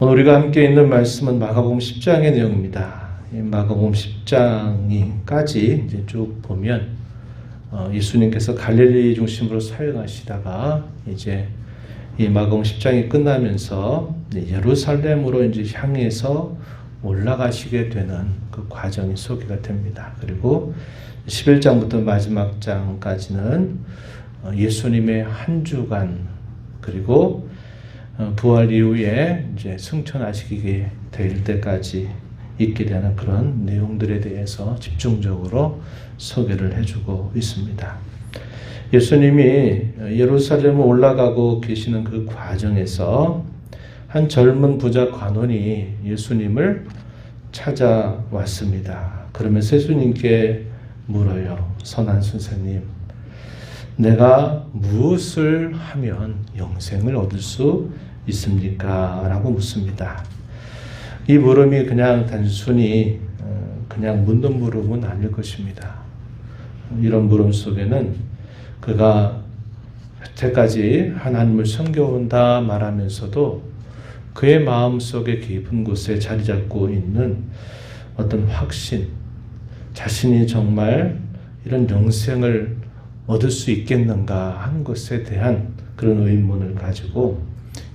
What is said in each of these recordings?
오늘 우리가 함께 있는 말씀은 마가복음 10장의 내용입니다. 이 마가복음 10장까지 이제 쭉 보면 예수님께서 갈릴리 중심으로 사역하시다가 이제 이 마가복음 10장이 끝나면서 예루살렘으로 이제 향해서 올라가시게 되는 그 과정이 소개가 됩니다. 그리고 11장부터 마지막 장까지는 예수님의 한 주간 그리고 부활 이후에 이제 승천하시게 될 때까지 있게 되는 그런 내용들에 대해서 집중적으로 소개를 해주고 있습니다. 예수님이 예루살렘에 올라가고 계시는 그 과정에서 한 젊은 부자 관원이 예수님을 찾아왔습니다. 그러면서 예수님께 물어요. 선한 선생님, 내가 무엇을 하면 영생을 얻을 수 있습니까? 라고 묻습니다. 이 물음이 그냥 단순히 그냥 묻는 물음은 아닐 것입니다. 이런 물음 속에는 그가 여태까지 하나님을 섬겨온다 말하면서도 그의 마음속에 깊은 곳에 자리 잡고 있는 어떤 확신, 자신이 정말 이런 영생을 얻을 수 있겠는가 하는 것에 대한 그런 의문을 가지고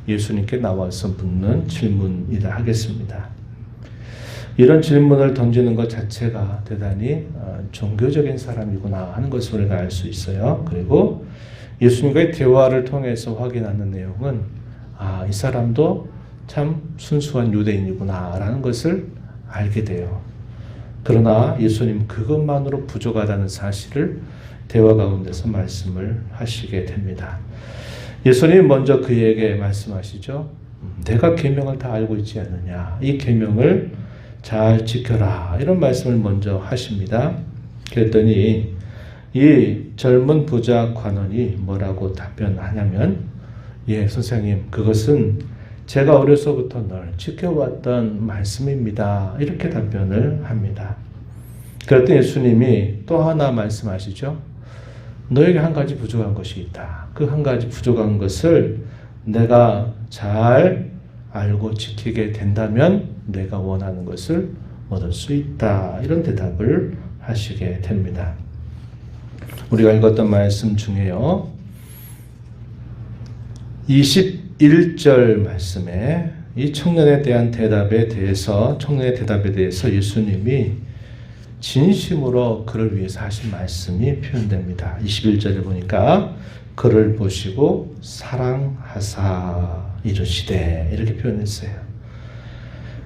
예수님께 나와서 묻는 질문이라 하겠습니다. 이런 질문을 던지는 것 자체가 대단히 종교적인 사람이구나 하는 것을 우리가 알 수 있어요. 그리고 예수님과의 대화를 통해서 확인하는 내용은 이 사람도 참 순수한 유대인이구나 라는 것을 알게 돼요. 그러나 예수님 그것만으로 부족하다는 사실을 대화 가운데서 말씀을 하시게 됩니다. 예수님 먼저 그에게 말씀하시죠. 내가 계명을 다 알고 있지 않느냐. 이 계명을 잘 지켜라. 이런 말씀을 먼저 하십니다. 그랬더니 이 젊은 부자 관원이 뭐라고 답변하냐면 예, 선생님, 그것은 제가 어려서부터 늘 지켜왔던 말씀입니다. 이렇게 답변을 합니다. 그랬더니 예수님이 또 하나 말씀하시죠. 너에게 한 가지 부족한 것이 있다. 그 한 가지 부족한 것을 내가 잘 알고 지키게 된다면 내가 원하는 것을 얻을 수 있다. 이런 대답을 하시게 됩니다. 우리가 읽었던 말씀 중에요. 21절 말씀에 이 청년에 대한 대답에 대해서 예수님이 진심으로 그를 위해서 하신 말씀이 표현됩니다. 21절에 보니까 그를 보시고 사랑하사 이르시되 이렇게 표현했어요.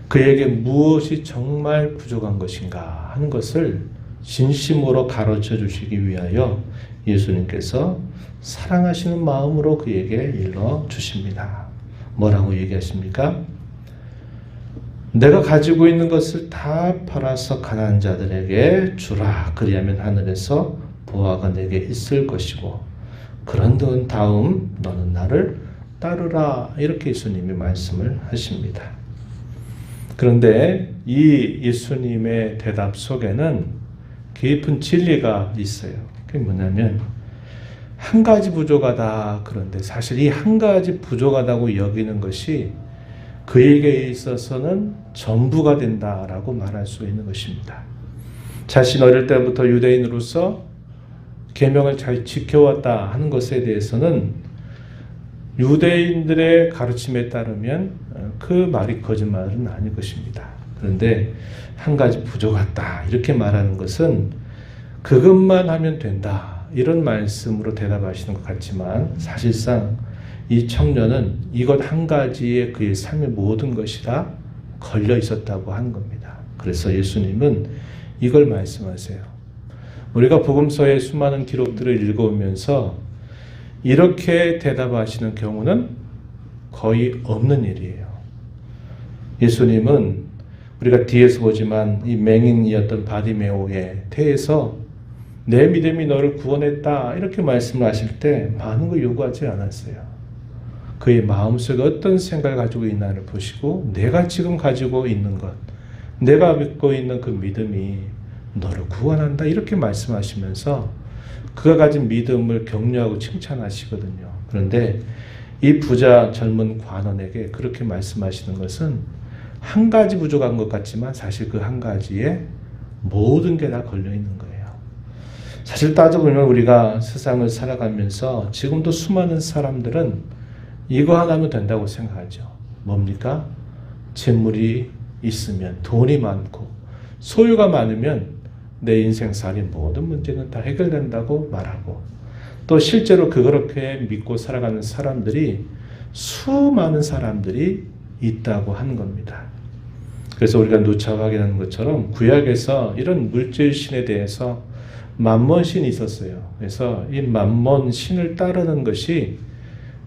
그에게 무엇이 정말 부족한 것인가 하는 것을 진심으로 가르쳐 주시기 위하여 예수님께서 사랑하시는 마음으로 그에게 일러 주십니다. 뭐라고 얘기하십니까? 내가 가지고 있는 것을 다 팔아서 가난한 자들에게 주라. 그리하면 하늘에서 보화가 내게 있을 것이고 그런 다음 너는 나를 따르라. 이렇게 예수님이 말씀을 하십니다. 그런데 이 예수님의 대답 속에는 깊은 진리가 있어요. 그게 뭐냐면 한 가지 부족하다. 그런데 사실 이 한 가지 부족하다고 여기는 것이 그에게 있어서는 전부가 된다라고 말할 수 있는 것입니다. 자신 어릴 때부터 유대인으로서 계명을 잘 지켜왔다 하는 것에 대해서는 유대인들의 가르침에 따르면 그 말이 거짓말은 아닐 것입니다. 그런데 한 가지 부족하다 이렇게 말하는 것은 그것만 하면 된다 이런 말씀으로 대답하시는 것 같지만 사실상 이 청년은 이것 한 가지에 그의 삶의 모든 것이 다 걸려 있었다고 하는 겁니다. 그래서 예수님은 이걸 말씀하세요. 우리가 복음서의 수많은 기록들을 읽어오면서 이렇게 대답하시는 경우는 거의 없는 일이에요. 예수님은 우리가 뒤에서 보지만 이 맹인이었던 바디메오의 태에서 내 믿음이 너를 구원했다 이렇게 말씀을 하실 때 많은 걸 요구하지 않았어요. 그의 마음속에 어떤 생각을 가지고 있나를 보시고 내가 지금 가지고 있는 것, 내가 믿고 있는 그 믿음이 너를 구원한다 이렇게 말씀하시면서 그가 가진 믿음을 격려하고 칭찬하시거든요. 그런데 이 부자 젊은 관원에게 그렇게 말씀하시는 것은 한 가지 부족한 것 같지만 사실 그 한 가지에 모든 게 다 걸려 있는 거예요. 사실 따져보면 우리가 세상을 살아가면서 지금도 수많은 사람들은 이거 하나면 된다고 생각하죠. 뭡니까? 재물이 있으면, 돈이 많고 소유가 많으면 내 인생살이 모든 문제는 다 해결된다고 말하고, 또 실제로 그렇게 믿고 살아가는 사람들이 수많은 사람들이 있다고 하는 겁니다. 그래서 우리가 누차 확인하는 것처럼 구약에서 이런 물질신에 대해서 만몬신이 있었어요. 그래서 이 만몬신을 따르는 것이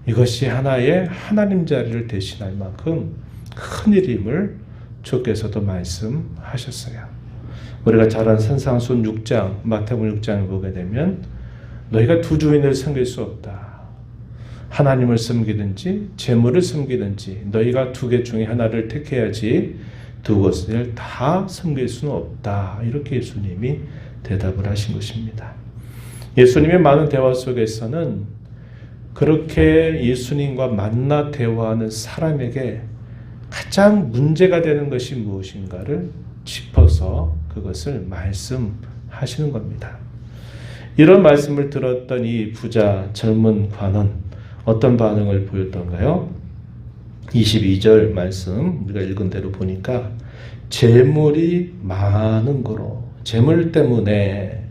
이것이 하나의 하나님 자리를 대신할 만큼 큰 일임을 주께서도 말씀하셨어요. 우리가 잘 아는 산상순 6장, 마태복음 6장을 보게 되면 너희가 두 주인을 섬길 수 없다. 하나님을 섬기든지 재물을 섬기든지 너희가 두 개 중에 하나를 택해야지 두 것을 다 섬길 수는 없다. 이렇게 예수님이 대답을 하신 것입니다. 예수님의 많은 대화 속에서는 그렇게 예수님과 만나 대화하는 사람에게 가장 문제가 되는 것이 무엇인가를 짚어서 그것을 말씀하시는 겁니다. 이런 말씀을 들었던 이 부자 젊은 관원 어떤 반응을 보였던가요? 22절 말씀 우리가 읽은 대로 보니까 재물이 많은 거로, 재물 때문에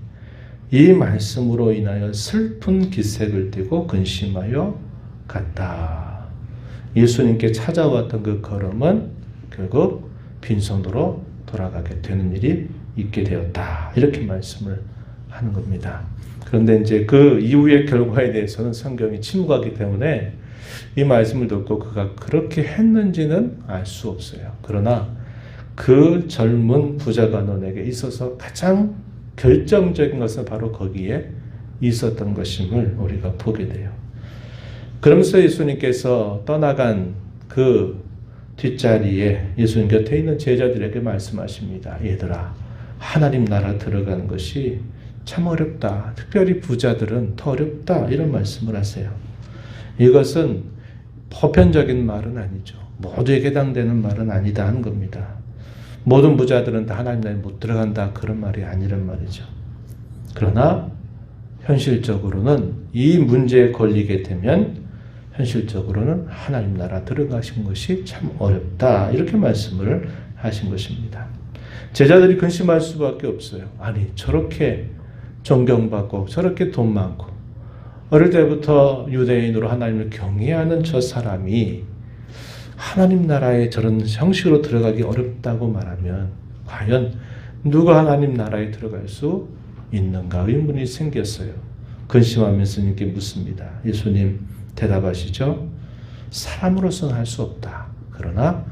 이 말씀으로 인하여 슬픈 기색을 띠고 근심하여 갔다. 예수님께 찾아왔던 그 걸음은 결국 빈손으로 돌아가게 되는 일이 있게 되었다. 이렇게 말씀을 하는 겁니다. 그런데 이제 그 이후의 결과에 대해서는 성경이 침묵하기 때문에 이 말씀을 듣고 그가 그렇게 했는지는 알 수 없어요. 그러나 그 젊은 부자 관원에게 있어서 가장 결정적인 것은 바로 거기에 있었던 것임을 우리가 보게 돼요. 그러면서 예수님께서 떠나간 그 뒷자리에 예수님 곁에 있는 제자들에게 말씀하십니다. 얘들아, 하나님 나라 들어가는 것이 참 어렵다. 특별히 부자들은 더 어렵다. 이런 말씀을 하세요. 이것은 보편적인 말은 아니죠. 모두에게 해당되는 말은 아니다 하는 겁니다. 모든 부자들은 다 하나님 나라에 못 들어간다. 그런 말이 아니란 말이죠. 그러나 현실적으로는 이 문제에 걸리게 되면 현실적으로는 하나님 나라 들어가신 것이 참 어렵다. 이렇게 말씀을 하신 것입니다. 제자들이 근심할 수밖에 없어요. 아니, 저렇게 존경받고 저렇게 돈 많고 어릴 때부터 유대인으로 하나님을 경외하는 저 사람이 하나님 나라에 저런 형식으로 들어가기 어렵다고 말하면 과연 누가 하나님 나라에 들어갈 수 있는가 의문이 생겼어요. 근심하면서 예수님께 묻습니다. 예수님 대답하시죠. 사람으로서는 할 수 없다. 그러나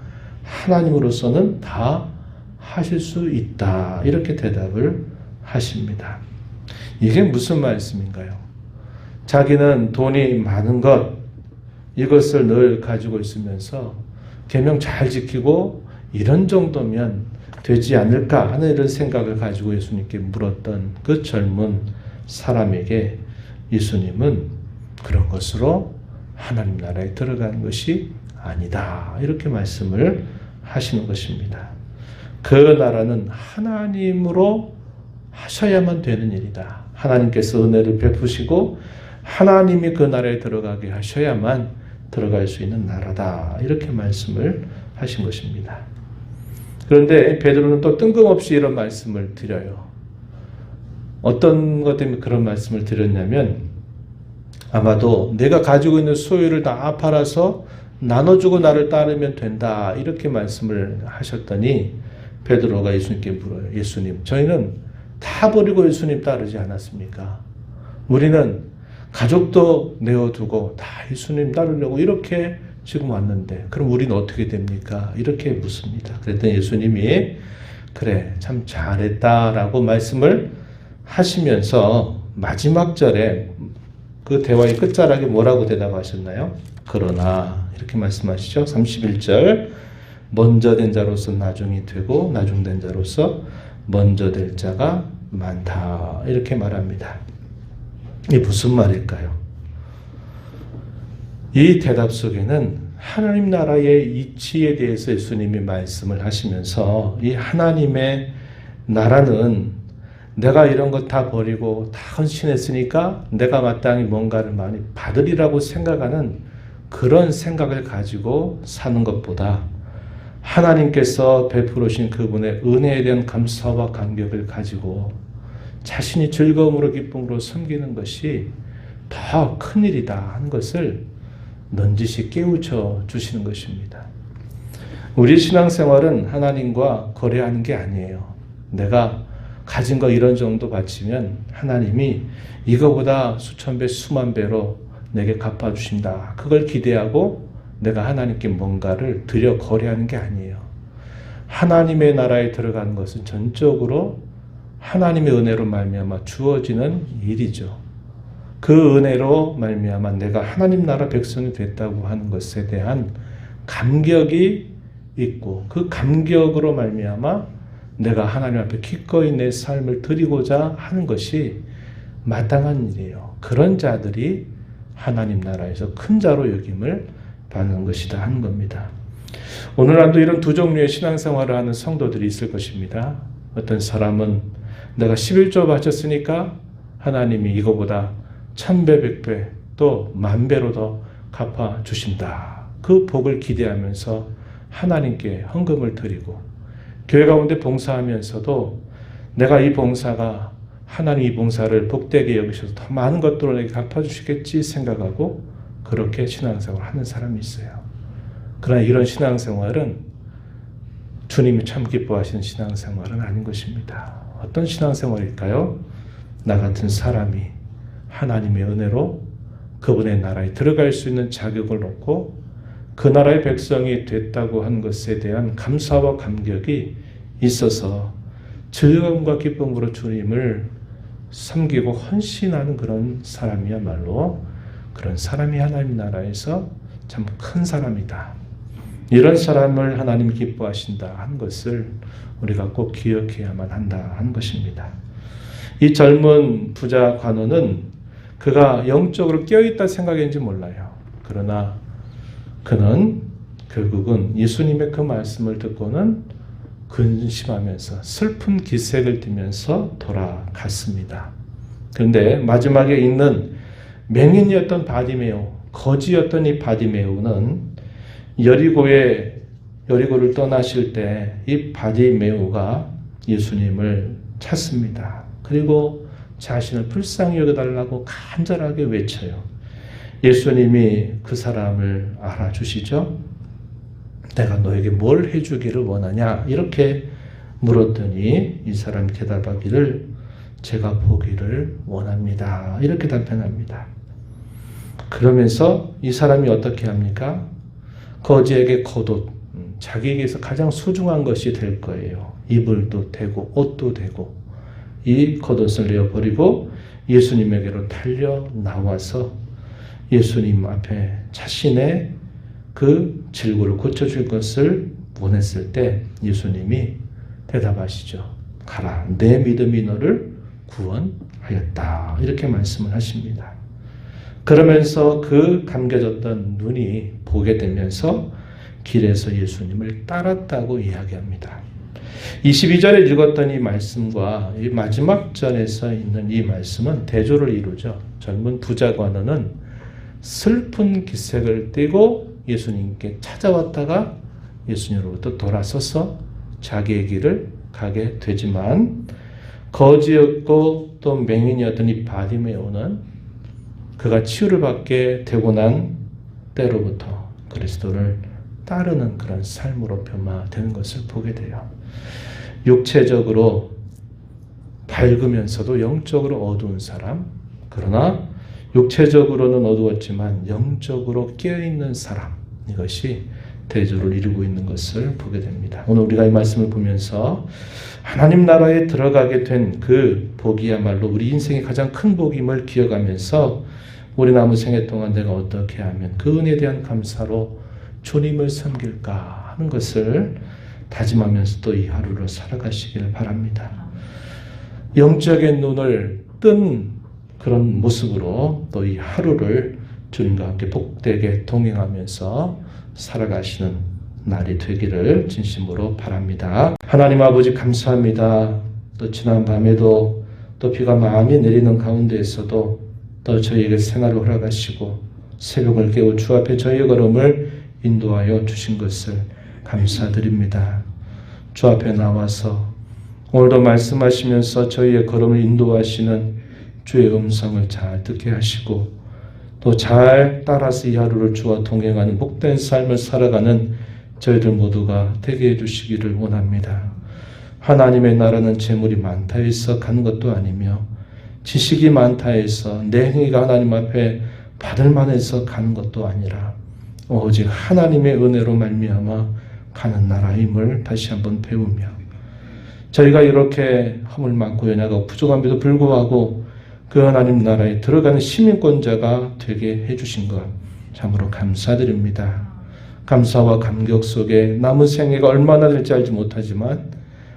하나님으로서는 다 하실 수 있다. 이렇게 대답을 하십니다. 이게 무슨 말씀인가요? 자기는 돈이 많은 것, 이것을 늘 가지고 있으면서 계명 잘 지키고 이런 정도면 되지 않을까 하는 이런 생각을 가지고 예수님께 물었던 그 젊은 사람에게 예수님은 그런 것으로 하나님 나라에 들어가는 것이 아니다. 이렇게 말씀을 하시는 것입니다. 그 나라는 하나님으로 하셔야만 되는 일이다. 하나님께서 은혜를 베푸시고 하나님이 그 나라에 들어가게 하셔야만 들어갈 수 있는 나라다. 이렇게 말씀을 하신 것입니다. 그런데 베드로는 또 뜬금없이 이런 말씀을 드려요. 어떤 것 때문에 그런 말씀을 드렸냐면 아마도 내가 가지고 있는 소유를 다 팔아서 나눠주고 나를 따르면 된다. 이렇게 말씀을 하셨더니 베드로가 예수님께 물어요. 예수님, 저희는 다 버리고 예수님 따르지 않았습니까? 우리는 가족도 내어두고 다 예수님 따르려고 이렇게 지금 왔는데 그럼 우리는 어떻게 됩니까? 이렇게 묻습니다. 그랬더니 예수님이 그래 참 잘했다라고 말씀을 하시면서 마지막 절에 그 대화의 끝자락에 뭐라고 대답하셨나요? 그러나 이렇게 말씀하시죠. 31절 먼저 된 자로서 나중이 되고 나중된 자로서 먼저 될 자가 많다. 이렇게 말합니다. 이게 무슨 말일까요? 이 대답 속에는 하나님 나라의 이치에 대해서 예수님이 말씀을 하시면서 이 하나님의 나라는 내가 이런 것 다 버리고 다 헌신했으니까 내가 마땅히 뭔가를 많이 받으리라고 생각하는 그런 생각을 가지고 사는 것보다 하나님께서 베풀으신 그분의 은혜에 대한 감사와 감격을 가지고 자신이 즐거움으로 기쁨으로 섬기는 것이 더 큰일이다 하는 것을 넌지시 깨우쳐 주시는 것입니다. 우리 신앙생활은 하나님과 거래하는 게 아니에요. 내가 가진 거 이런 정도 바치면 하나님이 이거보다 수천 배, 수만 배로 내게 갚아주신다. 그걸 기대하고 내가 하나님께 뭔가를 드려 거래하는 게 아니에요. 하나님의 나라에 들어가는 것은 전적으로 하나님의 은혜로 말미암아 주어지는 일이죠. 그 은혜로 말미암아 내가 하나님 나라 백성이 됐다고 하는 것에 대한 감격이 있고 그 감격으로 말미암아 내가 하나님 앞에 기꺼이 내 삶을 드리고자 하는 것이 마땅한 일이에요. 그런 자들이 하나님 나라에서 큰 자로 여김을 받는 것이다 하는 겁니다. 오늘날도 이런 두 종류의 신앙생활을 하는 성도들이 있을 것입니다. 어떤 사람은 내가 11조 바쳤으니까 하나님이 이거보다 1000배, 100배 또 10,000배로 더 갚아주신다. 그 복을 기대하면서 하나님께 헌금을 드리고 교회 가운데 봉사하면서도 내가 이 봉사가 하나님 이 봉사를 복되게 여기셔서 더 많은 것들을 내게 갚아주시겠지 생각하고 그렇게 신앙생활을 하는 사람이 있어요. 그러나 이런 신앙생활은 주님이 참 기뻐하시는 신앙생활은 아닌 것입니다. 어떤 신앙생활일까요? 나 같은 사람이 하나님의 은혜로 그분의 나라에 들어갈 수 있는 자격을 얻고 그 나라의 백성이 됐다고 한 것에 대한 감사와 감격이 있어서 즐거움과 기쁨으로 주님을 섬기고 헌신하는 그런 사람이야말로 그런 사람이 하나님 나라에서 참 큰 사람이다. 이런 사람을 하나님이 기뻐하신다 하는 것을 우리가 꼭 기억해야만 한다 하는 것입니다. 이 젊은 부자 관원은 그가 영적으로 깨어있다 생각했는지 몰라요. 그러나 그는 결국은 예수님의 그 말씀을 듣고는 근심하면서 슬픈 기색을 띠면서 돌아갔습니다. 그런데 마지막에 있는 맹인이었던 바디메오, 거지였던 이 바디메오는 여리고를 떠나실 때 이 바디메오가 예수님을 찾습니다. 그리고 자신을 불쌍히 여겨달라고 간절하게 외쳐요. 예수님이 그 사람을 알아주시죠. 내가 너에게 뭘 해주기를 원하냐 이렇게 물었더니 이 사람이 대답하기를 제가 보기를 원합니다. 이렇게 답변합니다. 그러면서 이 사람이 어떻게 합니까? 거지에게 겉옷, 자기에게서 가장 소중한 것이 될 거예요. 이불도 되고 옷도 되고 이 겉옷을 내어버리고 예수님에게로 달려 나와서 예수님 앞에 자신의 그 질고를 고쳐줄 것을 원했을 때 예수님이 대답하시죠. 가라, 내 믿음이 너를 구원하였다. 이렇게 말씀을 하십니다. 그러면서 그 감겨졌던 눈이 보게 되면서 길에서 예수님을 따랐다고 이야기합니다. 22절에 읽었던 이 말씀과 이 마지막 절에서 있는 이 말씀은 대조를 이루죠. 젊은 부자 관원은 슬픈 기색을 띠고 예수님께 찾아왔다가 예수님으로부터 돌아서서 자기의 길을 가게 되지만 거지였고 또 맹인이었던 이 바디메오는 그가 치유를 받게 되고 난 때로부터 그리스도를 따르는 그런 삶으로 변화되는 것을 보게 돼요. 육체적으로 밝으면서도 영적으로 어두운 사람, 그러나 육체적으로는 어두웠지만 영적으로 깨어있는 사람, 이것이 대조를 이루고 있는 것을 보게 됩니다. 오늘 우리가 이 말씀을 보면서 하나님 나라에 들어가게 된 그 복이야말로 우리 인생의 가장 큰 복임을 기억하면서 우리 남은 생애 동안 내가 어떻게 하면 그 은혜에 대한 감사로 주님을 섬길까 하는 것을 다짐하면서 또 이 하루를 살아가시길 바랍니다. 영적인 눈을 뜬 그런 모습으로 또 이 하루를 주님과 함께 복되게 동행하면서 살아가시는 날이 되기를 진심으로 바랍니다. 하나님 아버지 감사합니다. 또 지난 밤에도 또 비가 많이 내리는 가운데에서도 또 저희에게 생활을 허락하시고 새벽을 깨워 주 앞에 저희의 걸음을 인도하여 주신 것을 감사드립니다. 주 앞에 나와서 오늘도 말씀하시면서 저희의 걸음을 인도하시는 주의 음성을 잘 듣게 하시고 또 잘 따라서 이 하루를 주와 동행하는 복된 삶을 살아가는 저희들 모두가 되게 해주시기를 원합니다. 하나님의 나라는 재물이 많다 해서 가는 것도 아니며 지식이 많다 해서 내 행위가 하나님 앞에 받을 만해서 가는 것도 아니라 오직 하나님의 은혜로 말미암아 가는 나라임을 다시 한번 배우며 저희가 이렇게 허물 많고 연약하고 부족함에도 불구하고 그 하나님 나라에 들어가는 시민권자가 되게 해주신 것 참으로 감사드립니다. 감사와 감격 속에 남은 생애가 얼마나 될지 알지 못하지만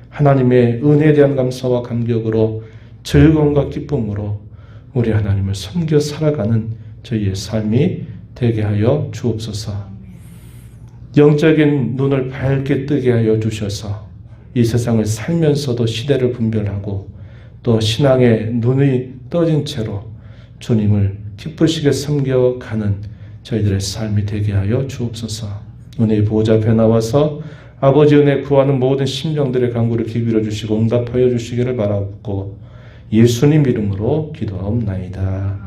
하나님의 은혜에 대한 감사와 감격으로 즐거움과 기쁨으로 우리 하나님을 섬겨 살아가는 저희의 삶이 되게 하여 주옵소서. 영적인 눈을 밝게 뜨게 하여 주셔서 이 세상을 살면서도 시대를 분별하고 또 신앙의 눈이 떠진 채로 주님을 기쁘시게 섬겨가는 저희들의 삶이 되게 하여 주옵소서. 은혜의 보호자 앞에 나와서 아버지 은혜 구하는 모든 심령들의 간구를 기울여 주시고 응답하여 주시기를 바라고 예수님 이름으로 기도하옵나이다.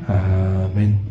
아멘.